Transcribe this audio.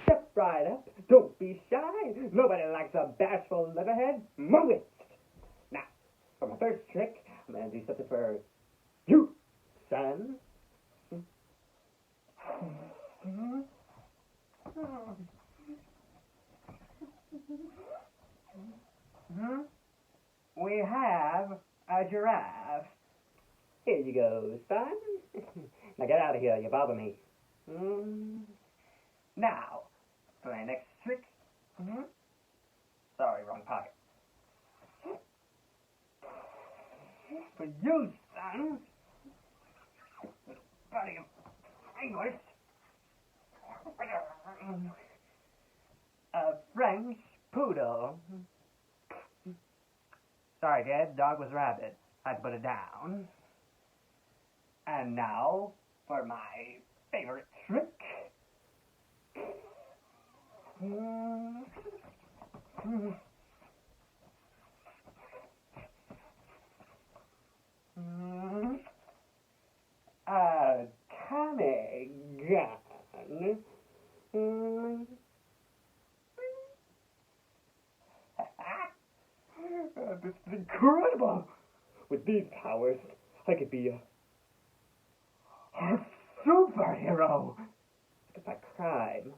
Step right up. Don't be shy. Nobody likes a bashful leatherhead. Move it. Now, for my first trick, I'm going to do something for you, son. We have a giraffe. Here you go, son. Now get out of here, you bother me. Now, for my next trick. Sorry, wrong pocket. For you, son. Body of English. A French poodle. Sorry, kid. Dog was rabbit. I had to put it down. And now, for my favorite trick. A Tommy gun. This is incredible! With these powers, I could be a superhero. It's my crime.